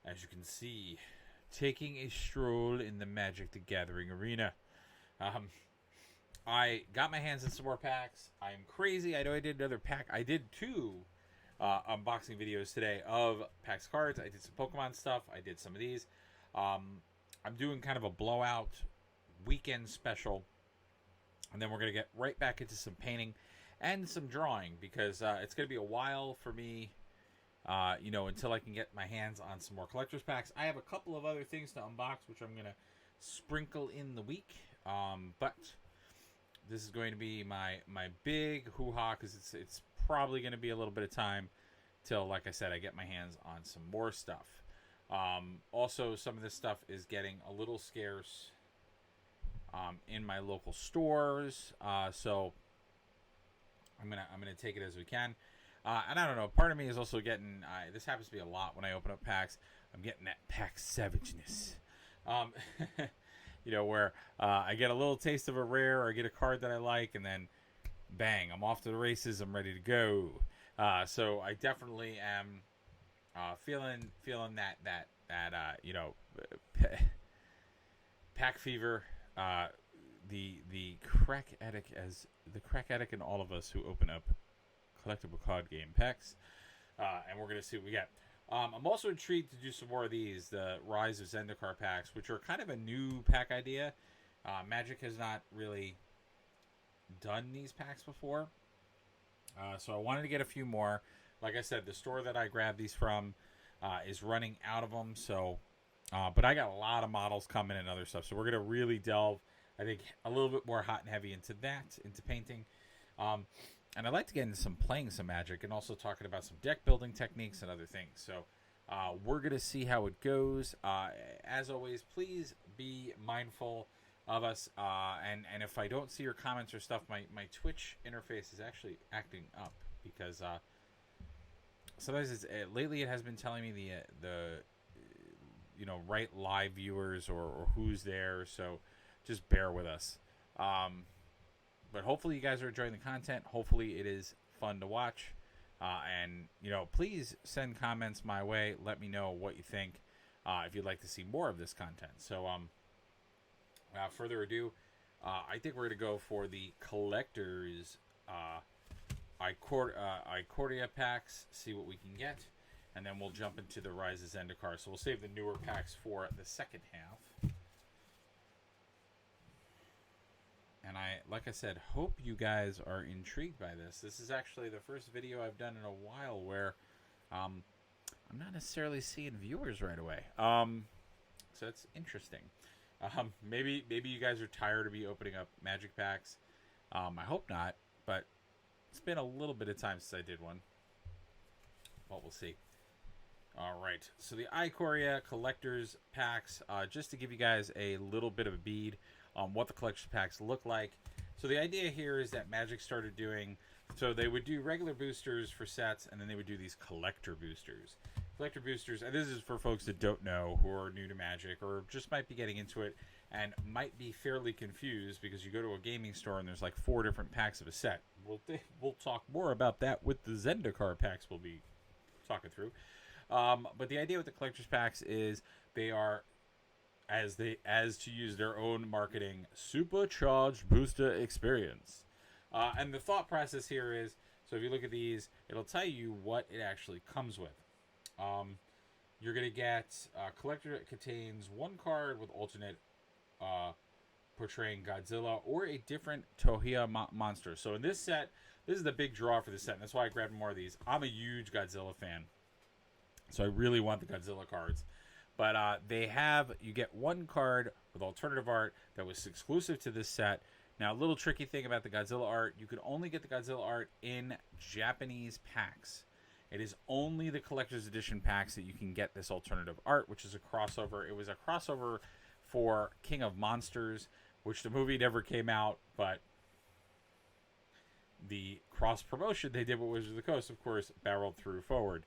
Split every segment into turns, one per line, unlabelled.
as you can see, taking a stroll in the Magic the Gathering arena. Um, I got my hands on some more packs. I'm crazy. I know I did another pack. I did two unboxing videos today of PAX cards. I did some Pokemon stuff. I did some of these. I'm doing kind of a blowout weekend special. And then we're going to get right back into some painting and some drawing because it's going to be a while for me, until I can get my hands on some more collector's packs. I have a couple of other things to unbox, which I'm going to sprinkle in the week. But this is going to be my big hoo-ha because it's probably going to be a little bit of time till, like I said, I get my hands on some more stuff. Also, some of this stuff is getting a little scarce in my local stores, so I'm gonna take it as we can. And I don't know. Part of me is also getting. This happens to be a lot when I open up packs. I'm getting that pack savageness. Where I get a little taste of a rare, or I get a card that I like, and then bang, I'm off to the races. I'm ready to go. So I definitely am feeling that pack fever. The crack addict in all of us who open up collectible card game packs, and we're gonna see what we get. I'm also intrigued to do some more of these, the Rise of Zendikar packs, which are kind of a new pack idea. Magic has not really done these packs before, so I wanted to get a few more. Like I said, the store that I grabbed these from is running out of them, so but I got a lot of models coming and other stuff, so we're gonna really delve, I think, a little bit more hot and heavy into painting. And I'd like to get into playing some Magic and also talking about some deck building techniques and other things. So we're going to see how it goes. As always, please be mindful of us. And if I don't see your comments or stuff, my Twitch interface is actually acting up because sometimes lately it has been telling me the right live viewers or who's there. So just bear with us. But hopefully you guys are enjoying the content. Hopefully it is fun to watch. And please send comments my way. Let me know what you think if you'd like to see more of this content. So without further ado, I think we're going to go for the collector's Ikoria packs, see what we can get. And then we'll jump into the Rise of Zendikar. So we'll save the newer packs for the second half. And like I said, hope you guys are intrigued by this. This is actually the first video I've done in a while where I'm not necessarily seeing viewers right away. So that's interesting. Maybe you guys are tired of me opening up Magic packs. I hope not, but it's been a little bit of time since I did one. But we'll see. All right, so the Ikoria collectors packs, just to give you guys a little bit of a bead on what the collection packs look like. So the idea here is that Magic started doing, so they would do regular boosters for sets, and then they would do these collector boosters. Collector boosters, and this is for folks that don't know, who are new to Magic, or just might be getting into it, and might be fairly confused, because you go to a gaming store and there's like 4 different packs of a set. We'll talk more about that with the Zendikar packs we'll be talking through. But the idea with the collector's packs is they are, as to use their own marketing, supercharged booster experience. And the thought process here is, so if you look at these, it'll tell you what it actually comes with. You're going to get a collector that contains 1 card with alternate portraying Godzilla or a different Tohia monster. So in this set, this is the big draw for this set, and that's why I grabbed more of these. I'm a huge Godzilla fan, so I really want the Godzilla cards. But you get 1 card with alternative art that was exclusive to this set. Now, a little tricky thing about the Godzilla art, you can only get the Godzilla art in Japanese packs. It is only the collector's edition packs that you can get this alternative art, which is a crossover. It was a crossover for King of Monsters, which the movie never came out, but the cross promotion they did with Wizards of the Coast, of course, barreled through forward.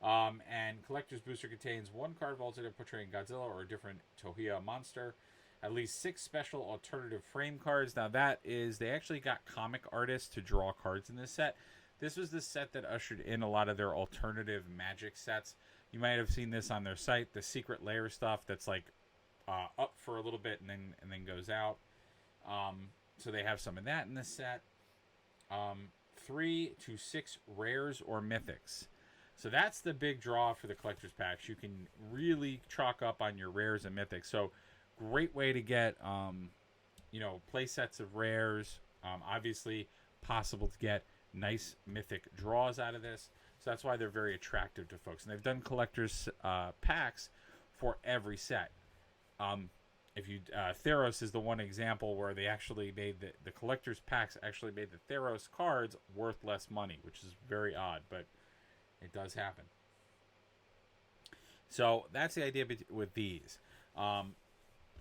And Collector's Booster contains 1 card of alternate portraying Godzilla or a different Tohia monster. At least 6 special alternative frame cards. Now they actually got comic artists to draw cards in this set. This was the set that ushered in a lot of their alternative Magic sets. You might have seen this on their site, the secret layer stuff that's like up for a little bit and then goes out. So they have some of that in this set. 3 to 6 rares or mythics. So that's the big draw for the collector's packs. You can really chalk up on your rares and mythics. So great way to get, play sets of rares. Obviously possible to get nice mythic draws out of this. So that's why they're very attractive to folks. And they've done collector's packs for every set. If you Theros is the one example where they actually made the collector's packs actually made the Theros cards worth less money, which is very odd, but it does happen. So that's the idea with these.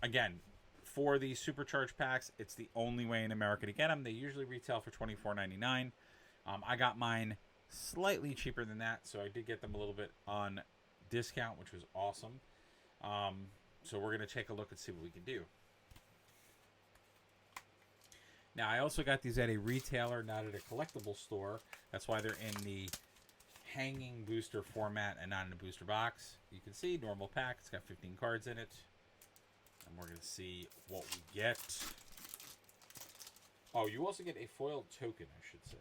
Again, for these supercharged packs, it's the only way in America to get them. They usually retail for $24.99. I got mine slightly cheaper than that, so I did get them a little bit on discount, which was awesome. So we're going to take a look and see what we can do. Now, I also got these at a retailer, not at a collectible store. That's why they're in the hanging booster format and not in a booster box. You can see, normal pack. It's got 15 cards in it. And we're going to see what we get. Oh, you also get a foiled token, I should say.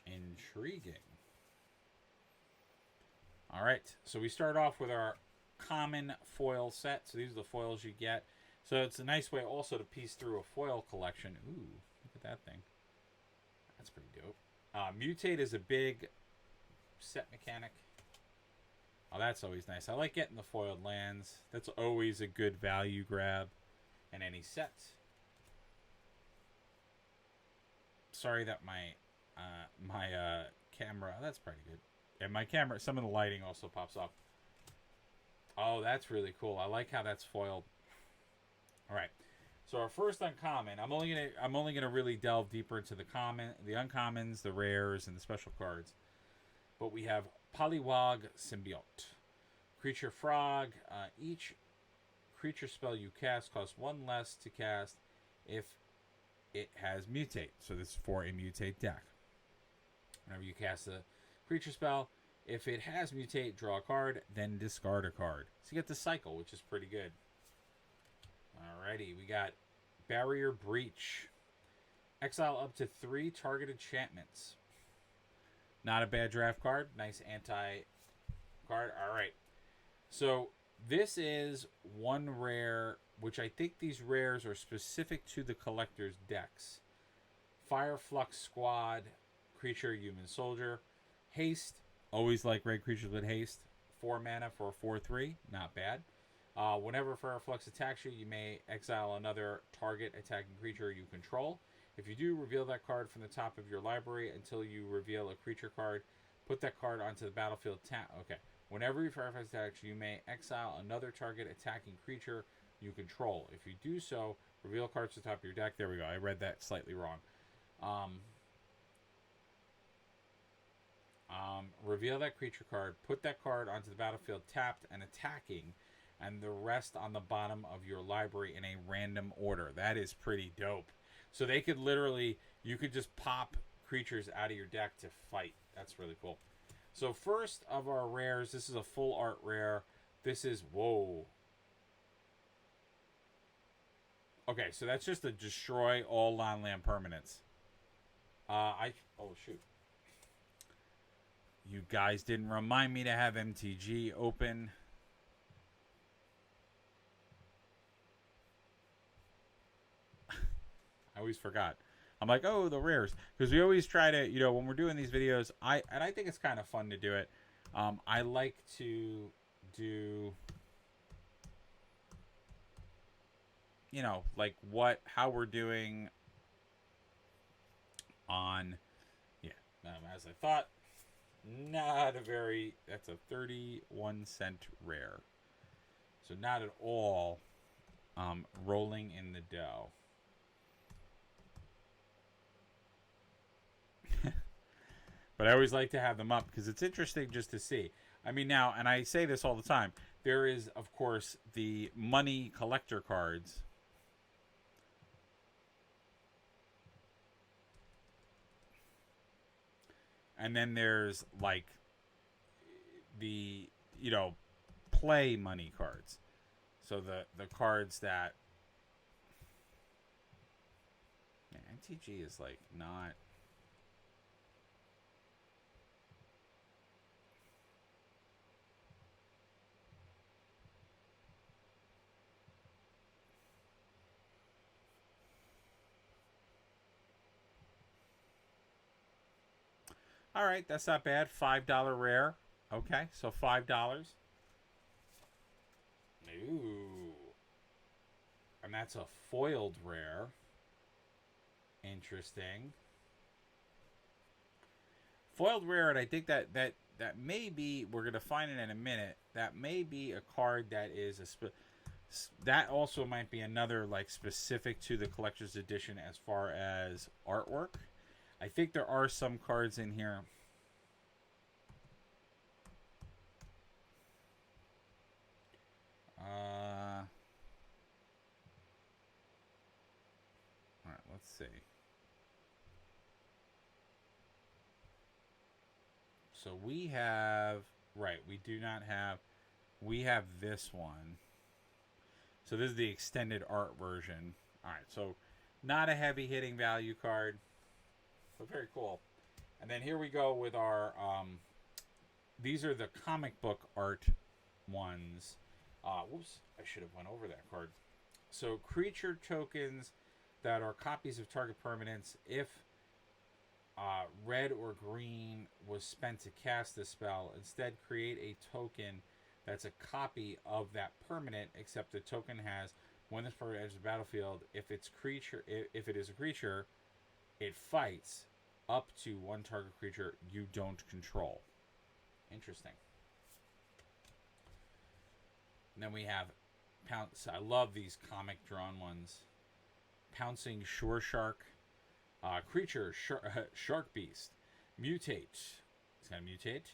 Intriguing. All right, so we start off with our common foil set. So these are the foils you get. So it's a nice way also to piece through a foil collection. Ooh, look at that thing. That's pretty dope. Mutate is a big set mechanic. Oh, that's always nice. I like getting the foiled lands. That's always a good value grab in any set. Sorry that my camera, that's pretty good. And my camera, some of the lighting also pops up. Oh, that's really cool. I like how that's foiled. All right. So our first uncommon, I'm only gonna really delve deeper into the uncommons, the rares, and the special cards. But we have Poliwag Symbiote, creature frog. Each creature spell you cast costs 1 less to cast if it has mutate. So this is for a mutate deck. Whenever you cast a creature spell, if it has mutate, draw a card, then discard a card. So you get the cycle, which is pretty good. Alrighty, we got Barrier Breach. Exile up to 3 target enchantments. Not a bad draft card. Nice anti-card. Alright. So this is one rare, which I think these rares are specific to the collector's decks. Fireflux Squad, creature, human soldier. Haste. Always like red creatures with haste. 4 mana for a 4/3. Not bad. Whenever Fireflux attacks you, you may exile another target attacking creature you control. If you do, reveal that card from the top of your library until you reveal a creature card. Put that card onto the battlefield. Okay. Whenever Fireflux attacks you, may exile another target attacking creature you control. If you do so, reveal cards to the top of your deck. There we go. I read that slightly wrong. Reveal that creature card. Put that card onto the battlefield tapped and attacking, and the rest on the bottom of your library in a random order. That is pretty dope. So they could literally, you could just pop creatures out of your deck to fight. That's really cool. So first of our rares, this is a full art rare. This is, whoa. Okay, so that's just a destroy all non-land permanents. Oh shoot. You guys didn't remind me to have MTG open. I always forgot. I'm like, oh, the rares. Because we always try to, when we're doing these videos, I think it's kind of fun to do it. I like to do, like how we're doing on, as I thought, that's a 31-cent rare. So not at all rolling in the dough. But I always like to have them up because it's interesting just to see. I mean, now, and I say this all the time, there is, of course, the money collector cards. And then there's, like, the, play money cards. So the cards that... Yeah, MTG is, like, not... All right, that's not bad. $5 rare. Okay, so $5. Ooh. And that's a foiled rare. Interesting. Foiled rare, and I think that may be, we're going to find it in a minute, that may be a card that is that also might be another, like, specific to the collector's edition as far as artwork. I think there are some cards in here. All right, let's see. So we have, right, we do not have, we have this one. So this is the extended art version. All right, so not a heavy hitting value card, but very cool. And then here we go with our, these are the comic book art ones. Whoops, I should have went over that card. So creature tokens that are copies of target permanents. If red or green was spent to cast the spell, instead create a token that's a copy of that permanent, except the token has, when this permanent enters the battlefield, if it is a creature, it fights up to one target creature you don't control. Interesting. And then we have Pounce. I love these comic drawn ones. Pouncing Shore Shark. Creature, Shark Beast. Mutate. It's going to mutate.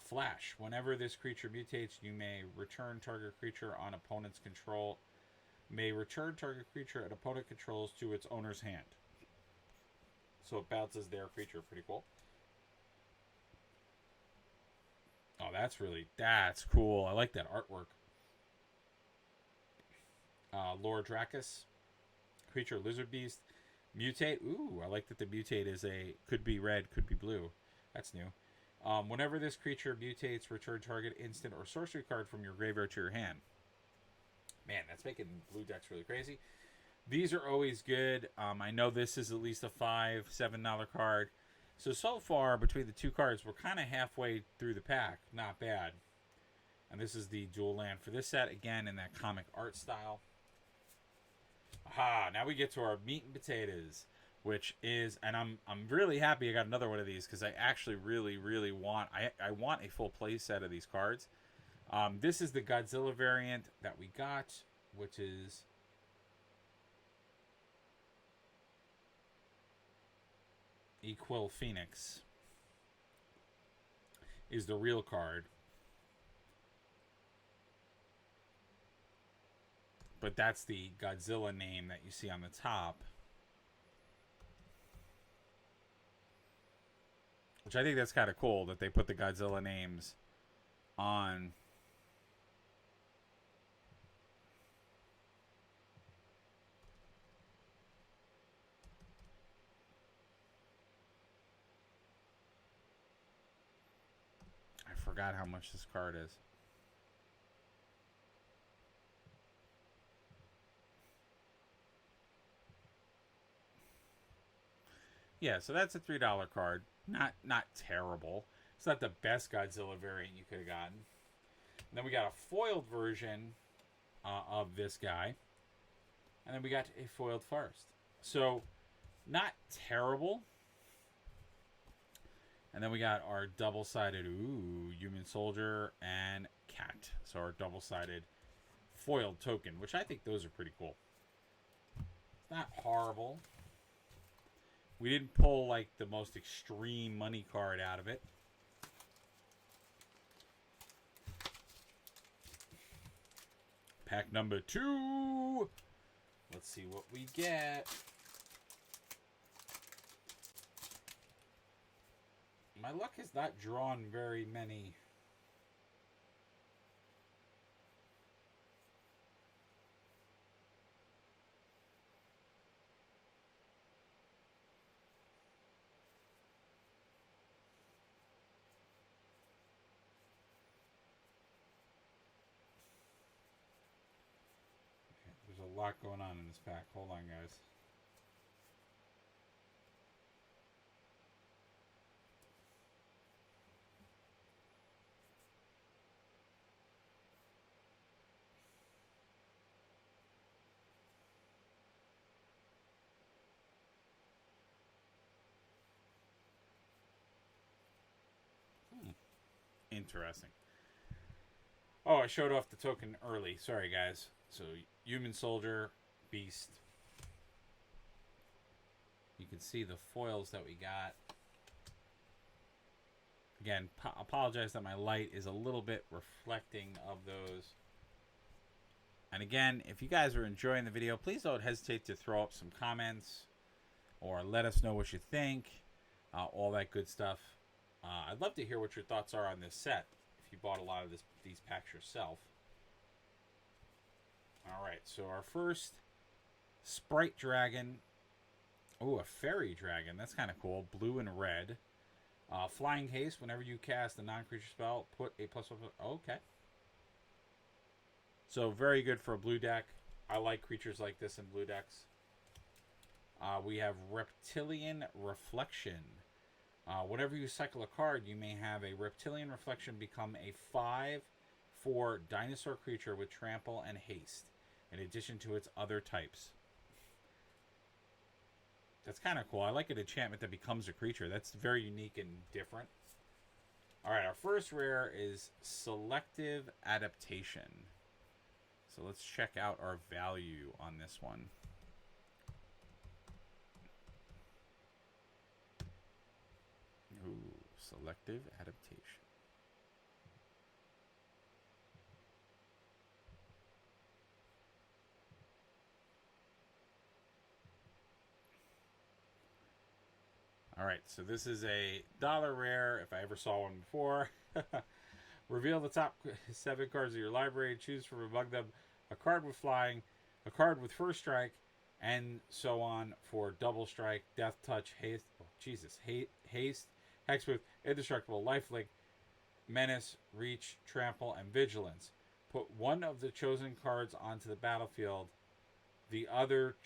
Flash. Whenever this creature mutates, you may return target creature on opponent's control. May return target creature an opponent controls to its owner's hand. So it bounces their creature. Pretty cool. Oh, that's cool. I like that artwork. Lord Dracus. Creature, Lizard Beast. Mutate. Ooh, I like that the mutate is could be red, could be blue. That's new. Whenever this creature mutates, return target instant or sorcery card from your graveyard to your hand. Man, that's making blue decks really crazy. These are always good. I know this is at least a $5-7 card. So far, between the two cards, we're kind of halfway through the pack. Not bad. And this is the dual land for this set. Again, in that comic art style. Aha, now we get to our meat and potatoes, which is, and I'm really happy I got another one of these because I actually really want, I want a full play set of these cards. This is the Godzilla variant that we got, which is Equil Phoenix is the real card. But that's the Godzilla name that you see on the top. Which I think that's kind of cool that they put the Godzilla names on. I forgot how much this card is. Yeah, so that's a $3 card. Not terrible. It's not the best Godzilla variant you could have gotten. And then we got a foiled version of this guy. And then we got a foiled forest. So, not terrible. And then we got our double-sided, human soldier and cat. So our double-sided foiled token, which I think those are pretty cool. It's not horrible. We didn't pull like the most extreme money card out of it. Pack number 2. Let's see what we get. My luck has not drawn very many. There's a lot going on in this pack. Hold on, guys. Interesting. Oh, I showed off the token early. Sorry, guys. So, Human Soldier, Beast. You can see the foils that we got. Again, apologize that my light is a little bit reflecting of those. And again, if you guys are enjoying the video, please don't hesitate to throw up some comments or let us know what you think. All that good stuff. I'd love to hear what your thoughts are on this set if you bought a lot of these packs yourself. Alright, so our first Sprite Dragon. Oh, a Fairy Dragon. That's kind of cool. Blue and red. Flying Haste. Whenever you cast a non-creature spell, put a +1. Okay. So very good for a blue deck. I like creatures like this in blue decks. We have Reptilian Reflection. Whenever you cycle a card, you may have a Reptilian Reflection become a 5/4 dinosaur creature with trample and haste, in addition to its other types. That's kind of cool. I like an enchantment that becomes a creature. That's very unique and different. Alright, our first rare is Selective Adaptation. So let's check out our value on this one. Ooh, Selective Adaptation. Alright, so this is a dollar rare, if I ever saw one before. Reveal the top 7 cards of your library. Choose from among them a card with flying, a card with first strike, and so on for double strike, death touch, haste, haste, hexproof, indestructible, lifelink, menace, reach, trample, and vigilance. Put one of the chosen cards onto the battlefield, the other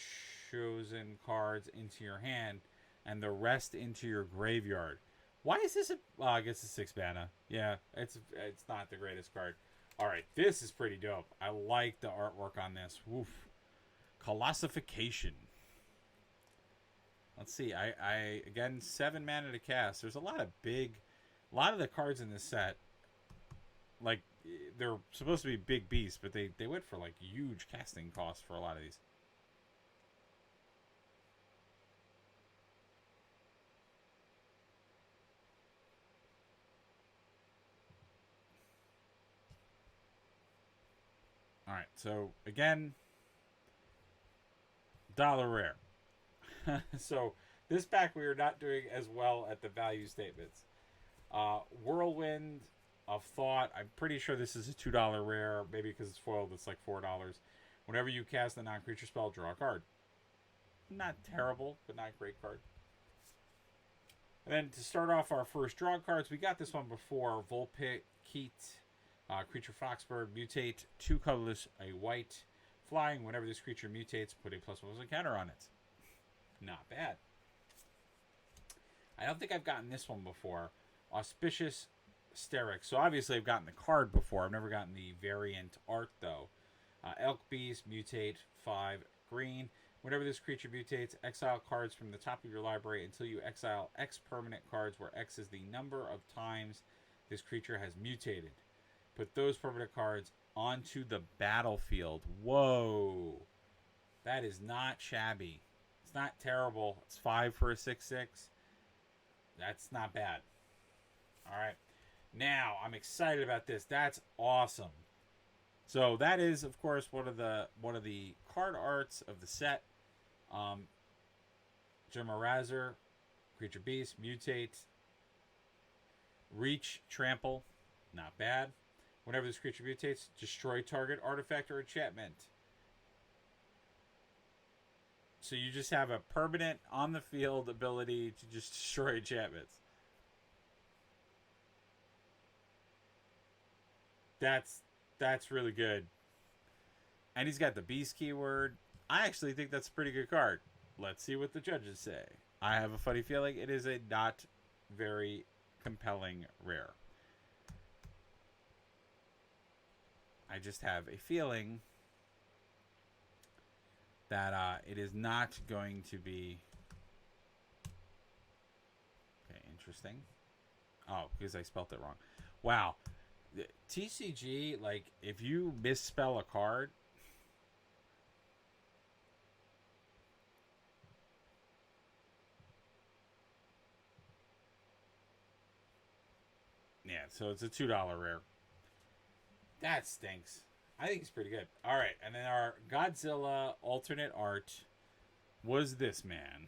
chosen cards into your hand, and the rest into your graveyard. Why is this a... I guess it's 6 mana. Yeah, it's not the greatest card. Alright, this is pretty dope. I like the artwork on this. Woof. Colossification. Let's see. I again, 7 mana to cast. There's a lot of the cards in this set, like, they're supposed to be big beasts, but they went for, like, huge casting costs for a lot of these. Alright, so again, dollar rare. So this pack we are not doing as well at the value statements. Whirlwind of Thought. I'm pretty sure this is a $2 rare. Maybe because it's foiled, it's like $4. Whenever you cast a non-creature spell, draw a card. Not terrible, but not a great card. And then to start off our first draw cards, we got this one before. Vulpix, creature Foxbird, mutate, 2 colorless, a white, flying. Whenever this creature mutates, put a +1 counter on it. Not bad. I don't think I've gotten this one before. Auspicious Sterix. So obviously I've gotten the card before. I've never gotten the variant art though. Elk Beast, mutate, 5 green. Whenever this creature mutates, exile cards from the top of your library until you exile X permanent cards, where X is the number of times this creature has mutated. Put those permanent cards onto the battlefield. Whoa. That is not shabby. It's not terrible. It's 5 for a 6.6. That's not bad. All right. Now, I'm excited about this. That's awesome. So that is, of course, one of the card arts of the set. Um, Jimarazer, Creature Beast, Mutate, Reach, Trample, not bad. Whenever this creature mutates, destroy target artifact or enchantment. So you just have a permanent on the field ability to just destroy enchantments. That's really good. And he's got the beast keyword. I actually think that's a pretty good card. Let's see what the judges say. I have a funny feeling it is a not very compelling rare. I just have a feeling that it is not going to be... Okay, interesting. Oh, because I spelt it wrong. Wow. TCG, like, if you misspell a card... Yeah, so it's a $2 rare. That stinks. I think it's pretty good. All right, and then our Godzilla alternate art was this man.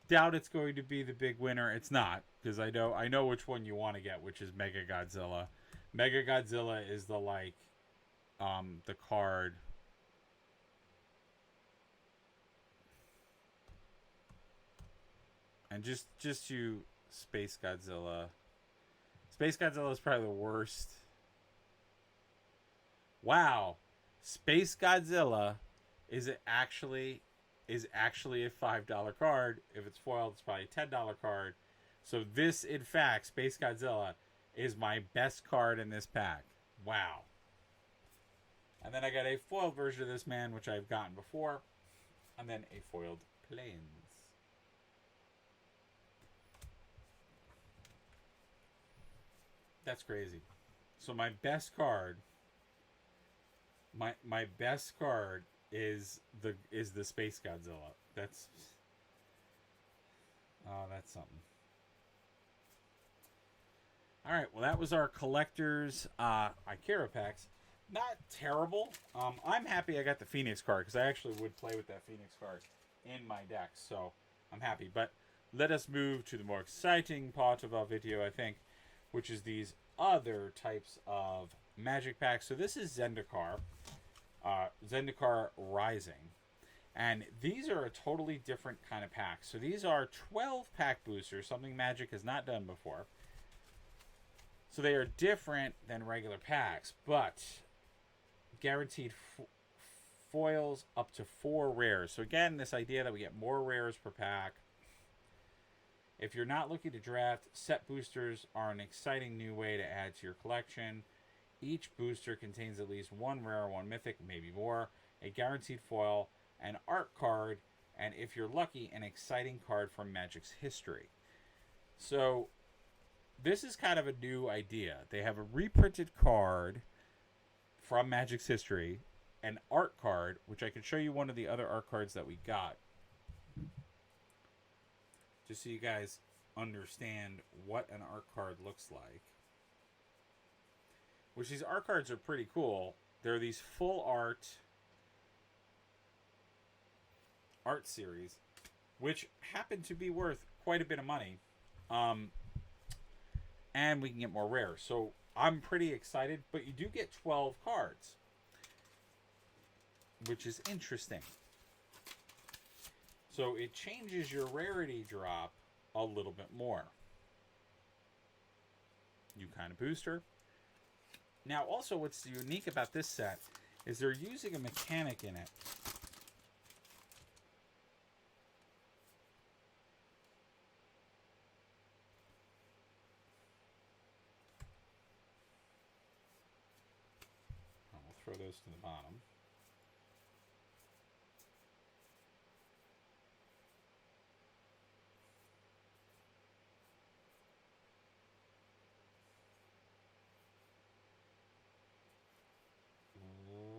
Doubt it's going to be the big winner. It's not, because I know which one you want to get, which is Mega Godzilla. Mega Godzilla is the card. And just you Space Godzilla. Space Godzilla is probably the worst. Wow. Space Godzilla is actually a $5 card. If it's foiled, it's probably a $10 card. So this, in fact, Space Godzilla is my best card in this pack. Wow. And then I got a foiled version of this man, which I've gotten before. And then a foiled Plains. That's crazy. So my best card, my best card is the Space Godzilla. That's something. All right, well that was our collectors Ikera packs. Not terrible. I'm happy I got the Phoenix card because I actually would play with that Phoenix card in my deck, so I'm happy. But let us move to the more exciting part of our video, I think, which is these other types of Magic packs. So this is Zendikar, Zendikar Rising. And these are a totally different kind of pack. So these are 12 pack boosters, something Magic has not done before. So they are different than regular packs, but guaranteed foils up to 4 rares. So again, this idea that we get more rares per pack. If you're not looking to draft, set boosters are an exciting new way to add to your collection. Each booster contains at least 1 rare, 1 mythic, maybe more, a guaranteed foil, an art card, and if you're lucky, an exciting card from Magic's history. So this is kind of a new idea. They have a reprinted card from Magic's history, an art card, which I can show you one of the other art cards that we got, just so you guys understand what an art card looks like. Which these art cards are pretty cool. They're these full art series, which happen to be worth quite a bit of money. And we can get more rares. So I'm pretty excited, but you do get 12 cards, which is interesting. So it changes your rarity drop a little bit more. You kind of booster. Now, also, what's unique about this set is they're using a mechanic in it. We'll throw those to the bottom.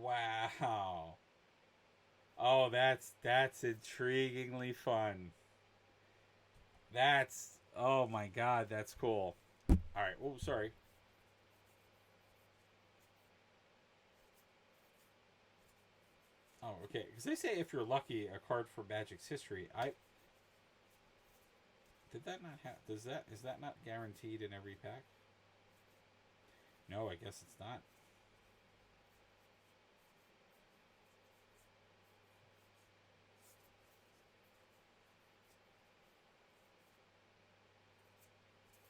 Wow. Oh, that's intriguingly fun. That's oh my god, that's cool. All right. Oh, sorry. Oh, okay. Because they say if you're lucky, a card for Magic's history. I did that not have? Does that is that not guaranteed in every pack? No, I guess it's not.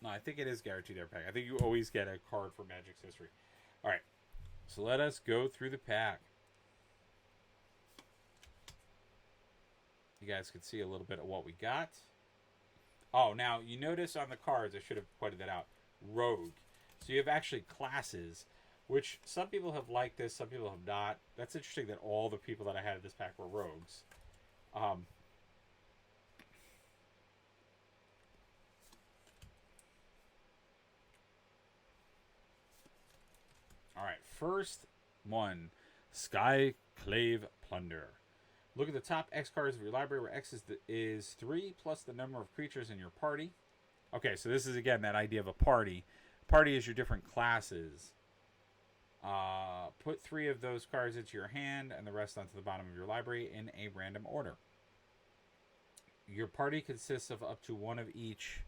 No, I think it is guaranteed every pack. I think you always get a card for Magic's history. All right. So let us go through the pack. You guys can see a little bit of what we got. Oh, now you notice on the cards, I should have pointed that out. Rogue. So you have actually classes, which some people have liked this, some people have not. That's interesting that all the people that I had in this pack were rogues. Um, all right, first one, Skyclave Plunder. Look at the top X cards of your library, where X is 3 plus the number of creatures in your party. Okay, so this is again that idea of a party. Party is your different classes. Put 3 of those cards into your hand and the rest onto the bottom of your library in a random order. Your party consists of up to 1 of each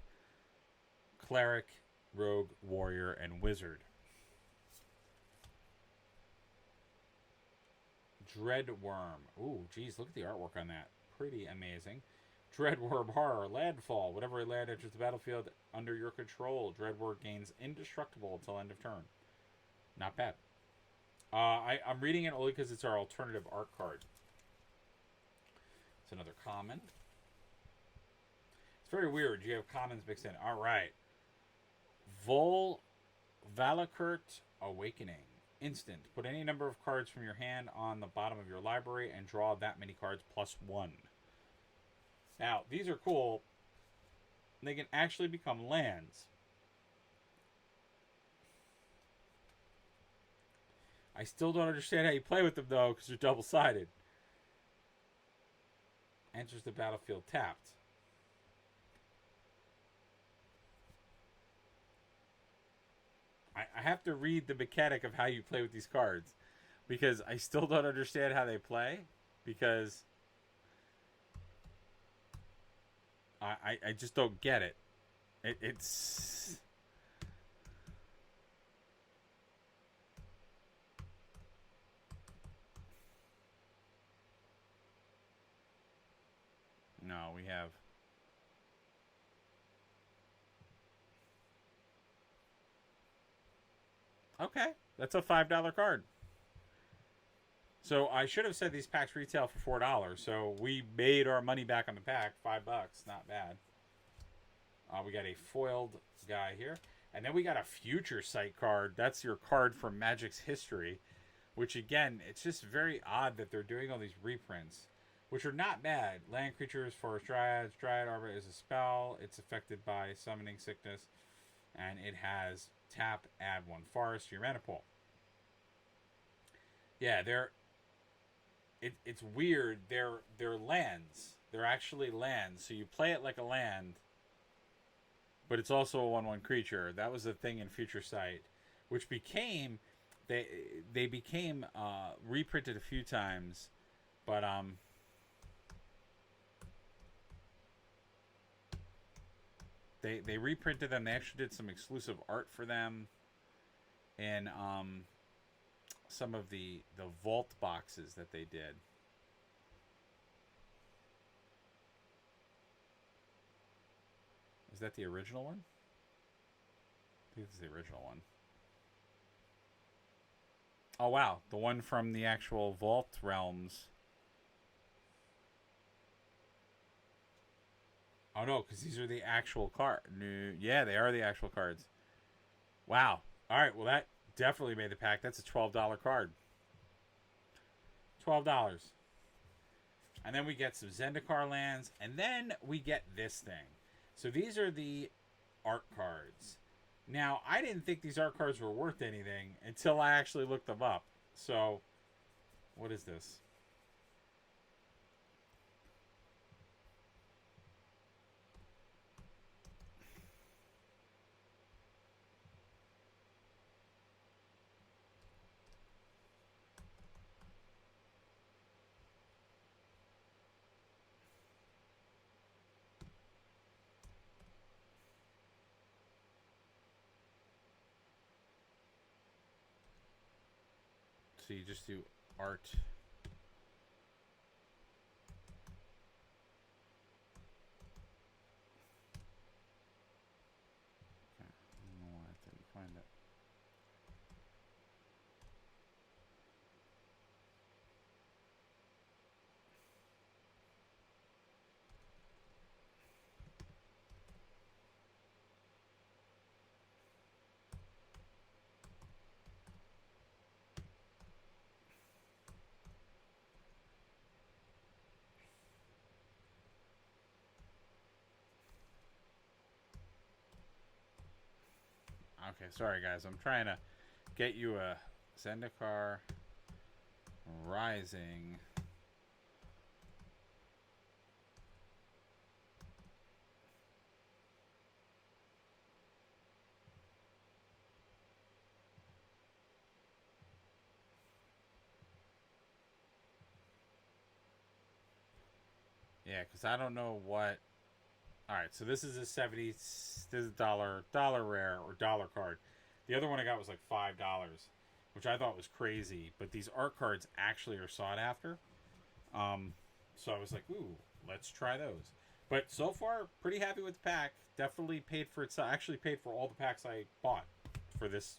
cleric, rogue, warrior, and wizard. Dreadworm. Ooh, geez, look at the artwork on that. Pretty amazing. Dreadworm Horror. Landfall. Whenever a land enters the battlefield under your control, Dreadworm gains indestructible until end of turn. Not bad. I'm reading it only because it's our alternative art card. It's another common. It's very weird. You have commons mixed in. All right. Valakurt Awakening. Instant. Put any number of cards from your hand on the bottom of your library and draw that many cards plus 1. Now, these are cool. They can actually become lands. I still don't understand how you play with them, though, because they're double-sided. Enters the battlefield tapped. I have to read the mechanic of how you play with these cards, because I still don't understand how they play, because I just don't get it. It's... No, we have... Okay, that's a $5 card. So I should have said these packs retail for $4. So we made our money back on the pack. $5, not bad. We got a foiled guy here. And then we got a Future Sight card. That's your card from Magic's history. Which, again, it's just very odd that they're doing all these reprints. Which are not bad. Land creatures, forest dryads. Dryad Arbor is a spell. It's affected by summoning sickness. And it has tap, add 1 forest to your mana pool. Yeah, it's weird. They're lands. They're actually lands. So you play it like a land, but it's also a 1/1 creature. That was the thing in Future Sight, which became they became reprinted a few times, but they reprinted them. They actually did some exclusive art for them, and some of the vault boxes that they did. Is that the original one? I think it's the original one. Oh wow, the one from the actual Vault Realms. Oh no, because these are the actual cards. Yeah, they are the actual cards. Wow. All right, well that definitely made the pack. That's a $12 card. $12. And then we get some Zendikar lands, and then we get this thing. So these are the art cards. Now, I didn't think these art cards were worth anything until I actually looked them up. So, what is this? So you just do art. Okay. I don't know why I didn't find it. Okay, sorry guys. I'm trying to get you a Zendikar Rising. Yeah, because I don't know what. All right, so this is a 70. This is a dollar rare or dollar card. The other one I got was like $5, which I thought was crazy. But these art cards actually are sought after. So I was like, ooh, let's try those. But so far, pretty happy with the pack. Definitely paid for it. Actually paid for all the packs I bought for this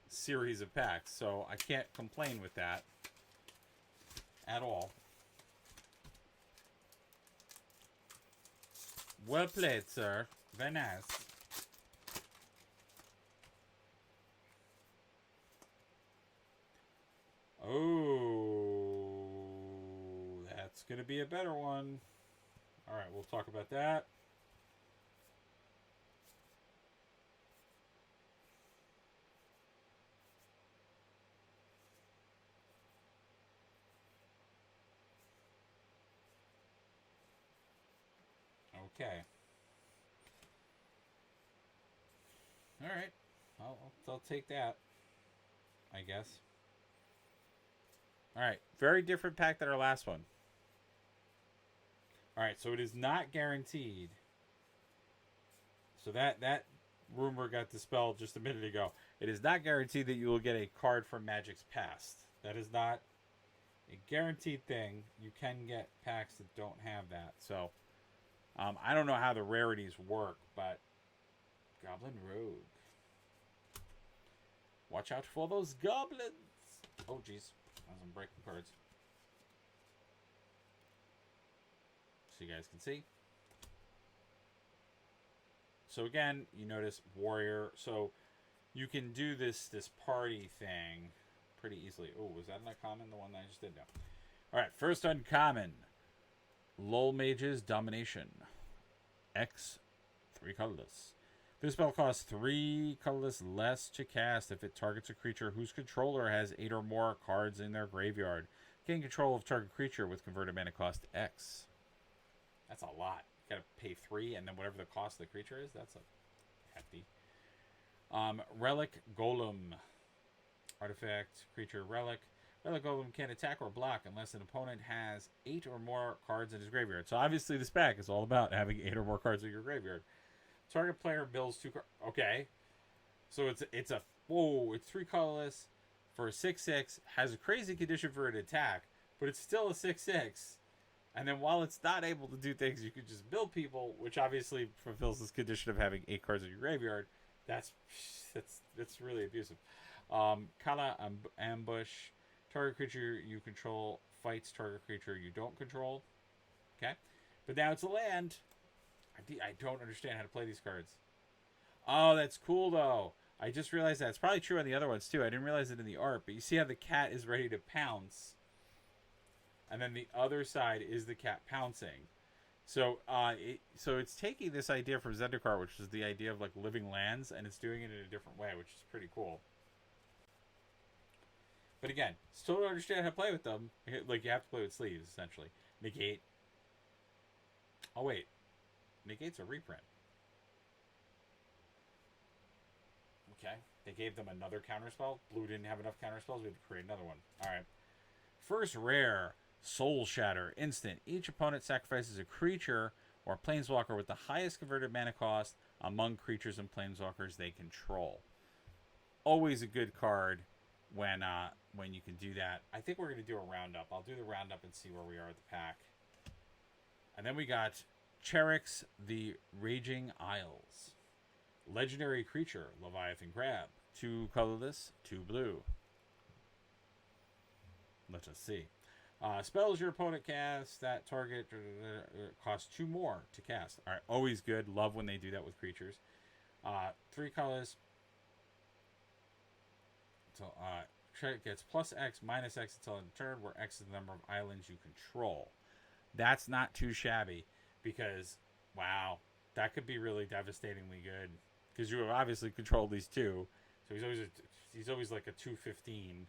series of packs. So I can't complain with that at all. Well played, sir. Very nice. Oh, that's going to be a better one. All right, we'll talk about that. Okay. All right. I'll take that, I guess. All right. Very different pack than our last one. All right. So it is not guaranteed. So that rumor got dispelled just a minute ago. It is not guaranteed that you will get a card from Magic's Past. That is not a guaranteed thing. You can get packs that don't have that. So I don't know how the rarities work, but Goblin Rogue. Watch out for those goblins. Oh, jeez. I'm breaking cards. So you guys can see. So again, you notice warrior. So you can do this party thing pretty easily. Oh, was that an uncommon? The one that I just did now. All right, first uncommon. Lull Mage's Domination. X, 3 colorless. This spell costs 3 colorless less to cast if it targets a creature whose controller has 8 or more cards in their graveyard. Gain control of target creature with converted mana cost X. That's a lot. You gotta pay 3 and then whatever the cost of the creature is. That's a hefty. Relic Golem. Artifact, creature, relic. Relic Golem can't attack or block unless an opponent has 8 or more cards in his graveyard. So obviously this pack is all about having 8 or more cards in your graveyard. Target player builds 2 cards. Okay. So it's 3 colorless for a 6/6. Has a crazy condition for an attack, but it's still a 6/6. And then while it's not able to do things, you can just build people, which obviously fulfills this condition of having 8 cards in your graveyard. That's really abusive. Kala Ambush. Target creature you control fights target creature you don't control. Okay. But now it's a land. I don't understand how to play these cards. Oh, that's cool, though. I just realized that. It's probably true on the other ones, too. I didn't realize it in the art. But you see how the cat is ready to pounce. And then the other side is the cat pouncing. So it's taking this idea from Zendikar, which is the idea of like living lands, and it's doing it in a different way, which is pretty cool. But again, still don't understand how to play with them. Like, you have to play with sleeves, essentially. Negate. Oh, wait. Negate's a reprint. Okay. They gave them another counterspell. Blue didn't have enough counterspells. We had to create another one. Alright. First rare. Soul Shatter. Instant. Each opponent sacrifices a creature or planeswalker with the highest converted mana cost among creatures and planeswalkers they control. Always a good card when you can do that. I think we're gonna do a roundup. I'll do the roundup and see where we are at the pack. And then we got Cherix the Raging Isles. Legendary creature, Leviathan Crab. 2 colorless, 2 blue. Let us see. Spells your opponent casts, that target costs 2 more to cast. All right, always good. Love when they do that with creatures. 3 colors. So gets plus X, minus X until end of turn, where X is the number of islands you control. That's not too shabby because, wow, that could be really devastatingly good. Because you have obviously controlled these 2. So he's always like a 2/15.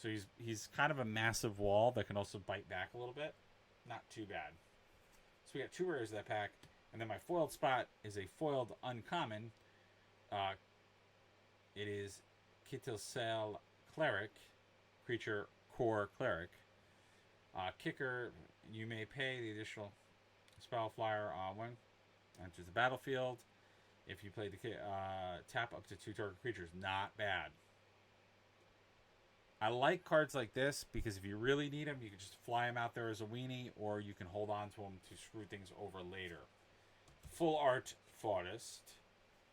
So he's kind of a massive wall that can also bite back a little bit. Not too bad. So we got 2 rares of that pack. And then my foiled spot is a foiled uncommon. It is Kittlesale Cleric, creature core cleric. Kicker, you may pay the additional spell flyer when enters the battlefield. If you play the tap up to 2 target creatures, not bad. I like cards like this because if you really need them, you can just fly them out there as a weenie, or you can hold on to them to screw things over later. Full art Forest.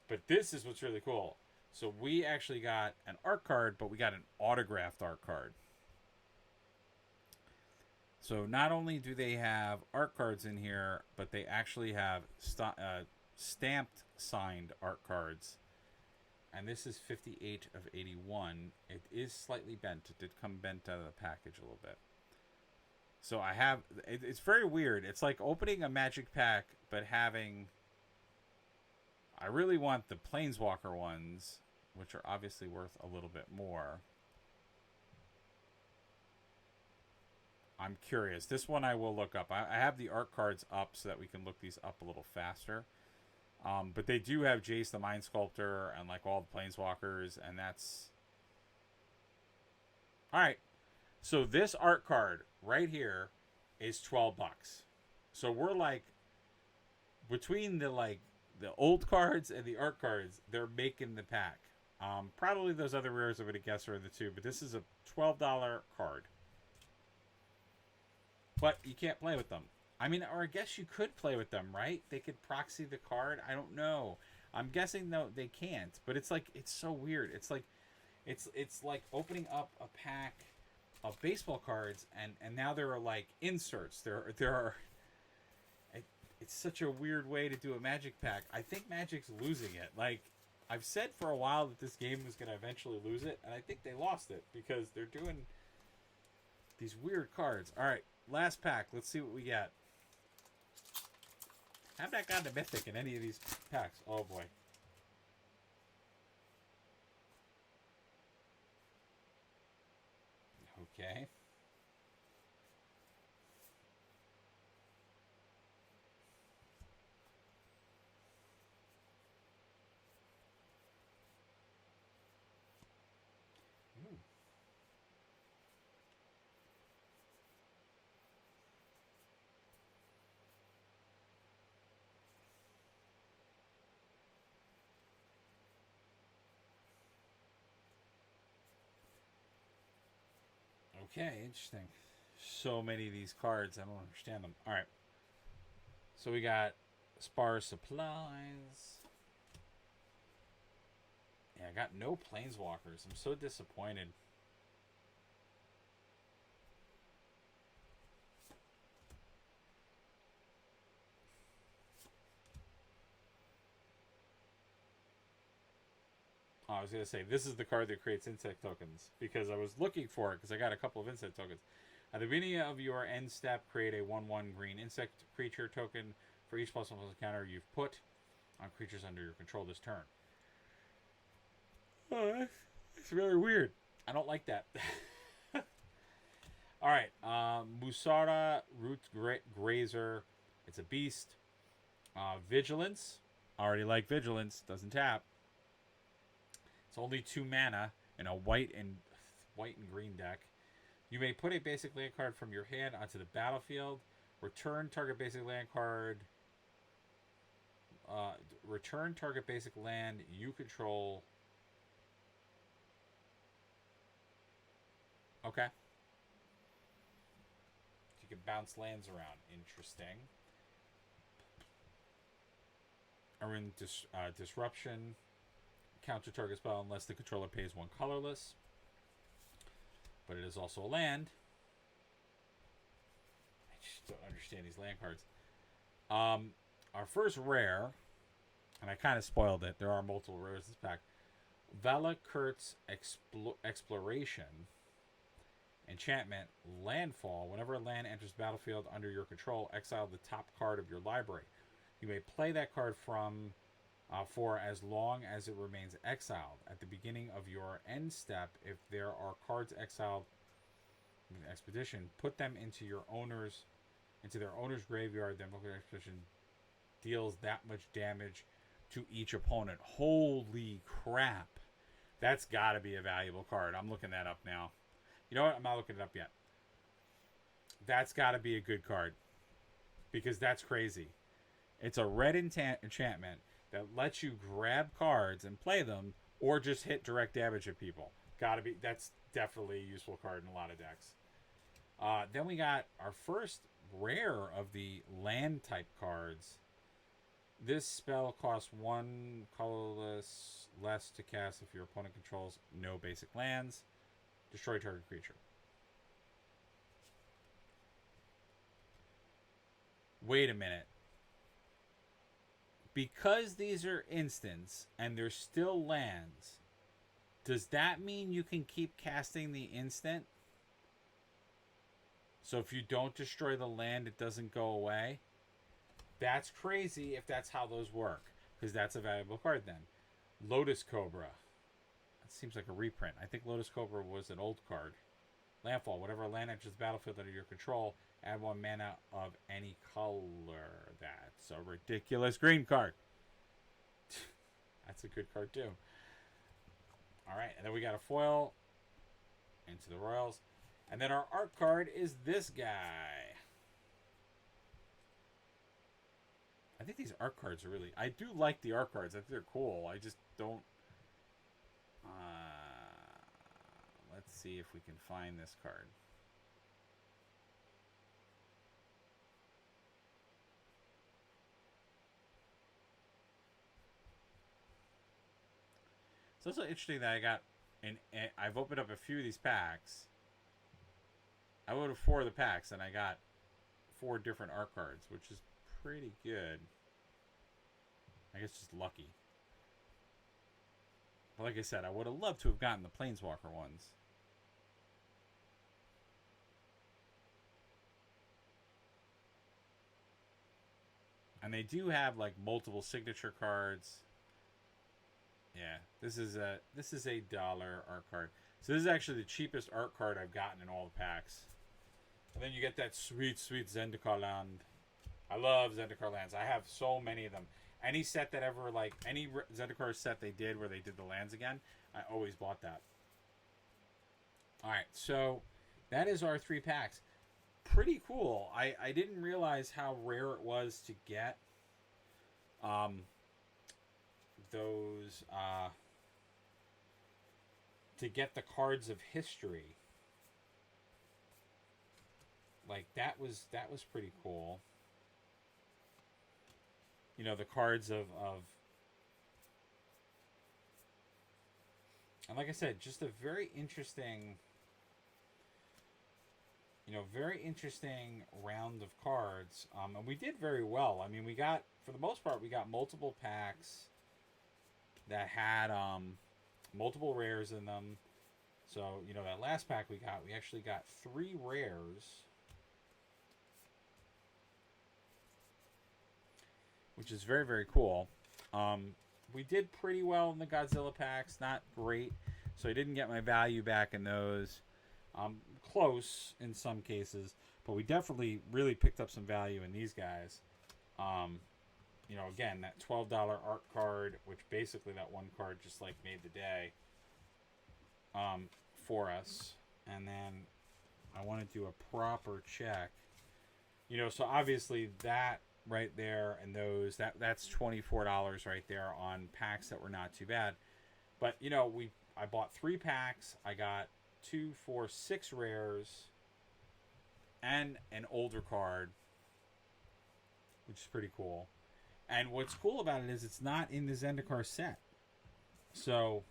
But this is what's really cool. So we actually got an art card, but we got an autographed art card. So not only do they have art cards in here, but they actually have stamped signed art cards. And this is 58 of 81. It is slightly bent. It did come bent out of the package a little bit. So I have... It's very weird. It's like opening a Magic pack, but having... I really want the Planeswalker ones, which are obviously worth a little bit more. I'm curious. This one I will look up. I have the art cards up so that we can look these up a little faster. But they do have Jace the Mind Sculptor and like all the Planeswalkers, and that's... Alright. So this art card right here is $12. So we're like, between the old cards and the art cards, they're making the pack. Probably those other rares I'm going to guess are the 2, but this is a $12 card. But you can't play with them. I mean, or I guess you could play with them, right? They could proxy the card. I don't know. I'm guessing though they can't. But it's like, it's so weird. It's like opening up a pack of baseball cards, and now there are like inserts. There are. It's such a weird way to do a Magic pack. I think Magic's losing it. Like, I've said for a while that this game was going to eventually lose it, and I think they lost it because they're doing these weird cards. All right, last pack. Let's see what we get. Have not gotten a Mythic in any of these packs. Oh, boy. Okay. Ooh. Okay, interesting. So many of these cards, I don't understand them. All right. So we got Sparse Supplies. Yeah, I got no Planeswalkers. I'm so disappointed. Oh, I was going to say, this is the card that creates insect tokens, because I was looking for it, because I got a couple of insect tokens. At the beginning of your end step, create a 1/1 green insect creature token for each +1/+1 counter you've put on creatures under your control this turn. Oh, it's really weird. I don't like that. Alright, Musara Root Grazer. It's a beast. Vigilance. Already like Vigilance. Doesn't tap. It's only 2 mana in a white and green deck. You may put a basic land card from your hand onto the battlefield. Return target basic land card. Return target basic land you control Okay. You can bounce lands around. Interesting. Disruption. Counter target spell unless the controller pays one colorless. But it is also a land. I just don't understand these land cards. Our first rare, and I kind of spoiled it. There are multiple rares in this pack. Valakurt's Exploration. Enchantment, landfall. Whenever a land enters battlefield under your control, exile the top card of your library. You may play that card for as long as it remains exiled. At the beginning of your end step, if there are cards exiled in an expedition, put them into their owner's graveyard. Then look at expedition deals that much damage to each opponent. Holy crap. That's got to be a valuable card. I'm looking that up now. You know what? I'm not looking it up yet. That's got to be a good card. Because that's crazy. It's a red enchantment that lets you grab cards and play them, or just hit direct damage at people. Gotta be. That's definitely a useful card in a lot of decks. Then we got our first rare of the land type cards. This spell costs 1 colorless less to cast if your opponent controls no basic lands. Destroy target creature. Wait a minute. Because these are instants and they're still lands, does that mean you can keep casting the instant? So if you don't destroy the land, it doesn't go away? That's crazy if that's how those work, because that's a valuable card then. Lotus Cobra. That seems like a reprint. I think Lotus Cobra was an old card. Landfall. Whatever land enters the battlefield under your control, add 1 mana of any color. That's a ridiculous green card. That's a good card too. Alright, and then we got a foil into the Royals. And then our art card is this guy. I think these art cards are really... I do like the art cards. I think they're cool. I just don't... let's see if we can find this card. It's also interesting that I got... and I've opened up a few of these packs. I opened 4 of the packs, and I got 4 different art cards, which is pretty good. I guess just lucky. But like I said, I would have loved to have gotten the Planeswalker ones. And they do have like multiple signature cards. Yeah, this is a dollar art card. So this is actually the cheapest art card I've gotten in all the packs. And then you get that sweet, sweet Zendikar land. I love Zendikar lands. I have so many of them. Any set that ever, like, any Zendikar set they did where they did the lands again, I always bought that. Alright, so that is our 3 packs. Pretty cool. I didn't realize how rare it was to get those, to get the cards of history. Like, that was pretty cool. You know, the cards of and like I said, just a very interesting, very interesting round of cards. And we did very well. I mean, we got, for the most part, we got multiple packs that had multiple rares in them. So, that last pack we actually got 3 rares. Which is very, very cool. We did pretty well in the Godzilla packs. Not great. So I didn't get my value back in those. Close in some cases. But we definitely really picked up some value in these guys. Again, that $12 art card, which basically that one card just like made the day for us. And then I want to do a proper check. So obviously that right there and those, that's $24 right there on packs that were not too bad. But I bought 3 packs. I got 2, 4, 6 rares and an older card, which is pretty cool. And what's cool about it is it's not in the Zendikar set. So,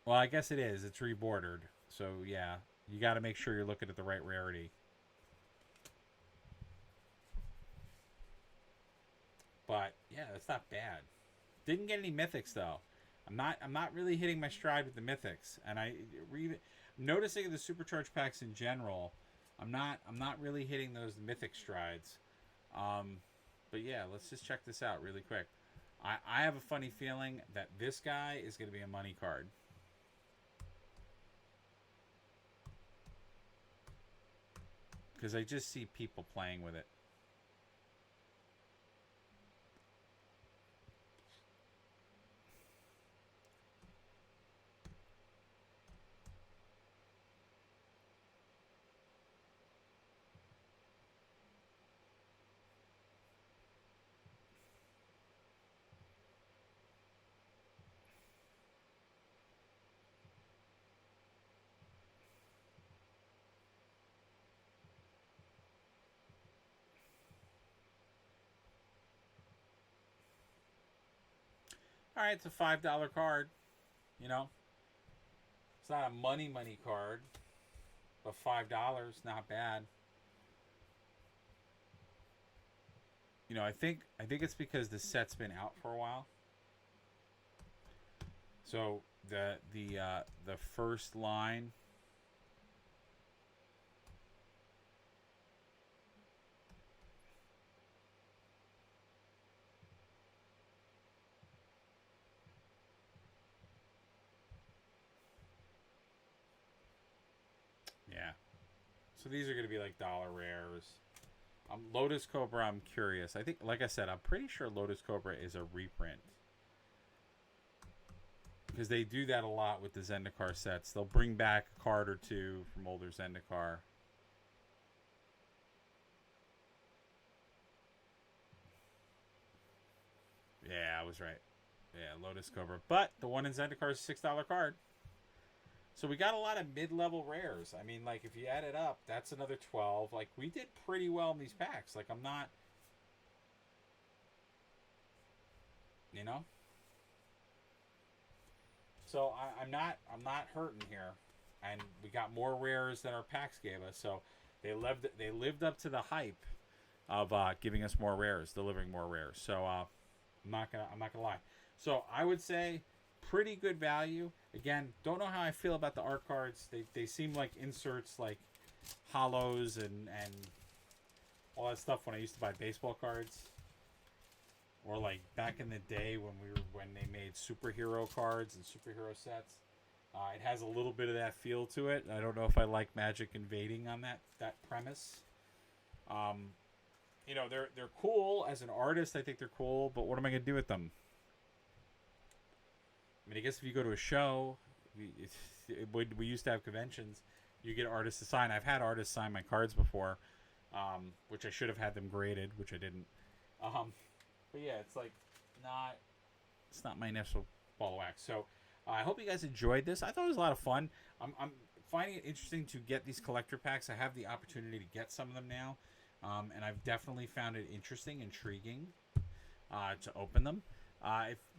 well, I guess it is. It's rebordered. So, yeah, you got to make sure you're looking at the right rarity. But, yeah, that's not bad. Didn't get any mythics, though. I'm not really hitting my stride with the mythics. And noticing the supercharged packs in general, I'm not really hitting those mythic strides. But yeah, let's just check this out really quick. I have a funny feeling that this guy is going to be a money card. Because I just see people playing with it. All right, it's a $5 card. You know, it's not a money card, but $5, not bad. You know, I think it's because the set's been out for a while. So the first line. Yeah. So these are going to be like dollar rares. Lotus Cobra, I'm curious. I think, like I said, I'm pretty sure Lotus Cobra is a reprint. Because they do that a lot with the Zendikar sets. They'll bring back a card or two from older Zendikar. Yeah, I was right. Yeah, Lotus Cobra. But the one in Zendikar is a $6 card. So we got a lot of mid-level rares. I mean, like, if you add it up, that's another 12. Like, we did pretty well in these packs. Like, I'm not... You know? So I'm not hurting here. And we got more rares than our packs gave us. So they lived up to the hype of giving us more rares, delivering more rares. So I'm not gonna lie. So I would say pretty good value. Again, don't know how I feel about the art cards. They seem like inserts, like hollows and all that stuff when I used to buy baseball cards, or like back in the day when they made superhero cards and superhero sets. It has a little bit of that feel to it. I don't know if I like Magic invading on that premise. You know, they're cool as an artist. I think they're cool, but what am I gonna do with them? I mean, I guess if you go to a show, we used to have conventions, you get artists to sign. I've had artists sign my cards before, which I should have had them graded, which I didn't. But yeah, it's like it's not my initial ball of wax. So I hope you guys enjoyed this. I thought it was a lot of fun. I'm finding it interesting to get these collector packs. I have the opportunity to get some of them now, and I've definitely found it interesting, intriguing to open them.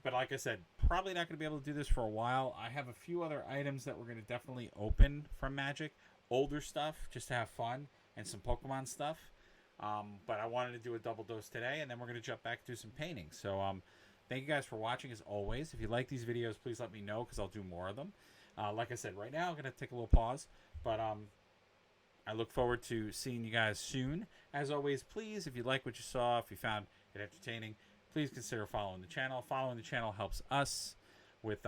But like I said, probably not going to be able to do this for a while. I have a few other items that we're going to definitely open from Magic. Older stuff, just to have fun, and some Pokemon stuff. But I wanted to do a double dose today, and then we're going to jump back and do some painting. So thank you guys for watching, as always. If you like these videos, please let me know, because I'll do more of them. Like I said, right now I'm going to take a little pause. But I look forward to seeing you guys soon. As always, please, if you like what you saw, if you found it entertaining, please consider following the channel. Following the channel helps us with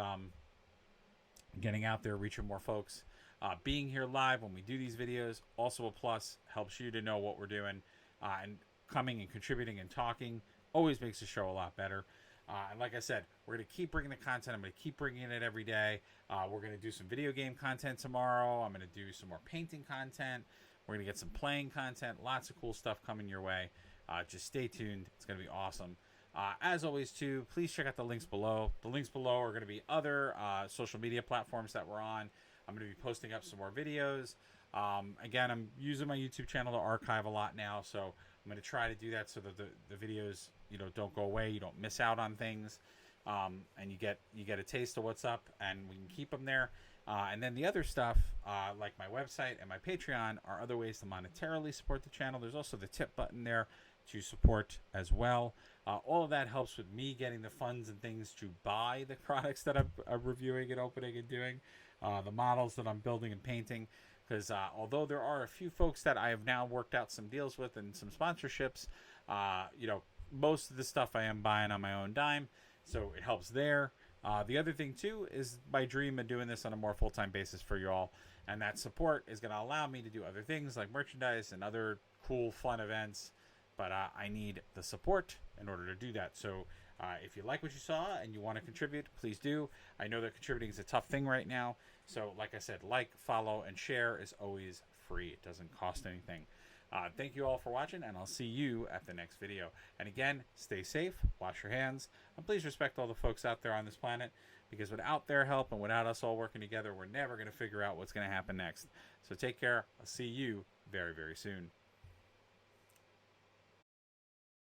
getting out there, reaching more folks. Being here live when we do these videos, also a plus, helps you to know what we're doing. And coming and contributing and talking always makes the show a lot better. And like I said, we're going to keep bringing the content. I'm going to keep bringing it every day. We're going to do some video game content tomorrow. I'm going to do some more painting content. We're going to get some playing content. Lots of cool stuff coming your way. Just stay tuned. It's going to be awesome. As always, too, please check out the links below. The links below are going to be other social media platforms that we're on. I'm going to be posting up some more videos. Again, I'm using my YouTube channel to archive a lot now, so I'm going to try to do that so that the videos, don't go away. You don't miss out on things, and you get a taste of what's up, and we can keep them there. And then the other stuff, like my website and my Patreon, are other ways to monetarily support the channel. There's also the tip button there to support as well. All of that helps with me getting the funds and things to buy the products that I'm reviewing and opening and doing, the models that I'm building and painting. Because although there are a few folks that I have now worked out some deals with and some sponsorships, most of the stuff I am buying on my own dime, so it helps there. The other thing, too, is my dream of doing this on a more full-time basis for you all. And that support is going to allow me to do other things like merchandise and other cool, fun events. But I need the support in order to do that. So if you like what you saw and you want to contribute, please do. I know that contributing is a tough thing right now. So like I said, like, follow, and share is always free. It doesn't cost anything. Thank you all for watching, and I'll see you at the next video. And again, stay safe, wash your hands, and please respect all the folks out there on this planet, because without their help and without us all working together, we're never going to figure out what's going to happen next. So take care. I'll see you very, very soon.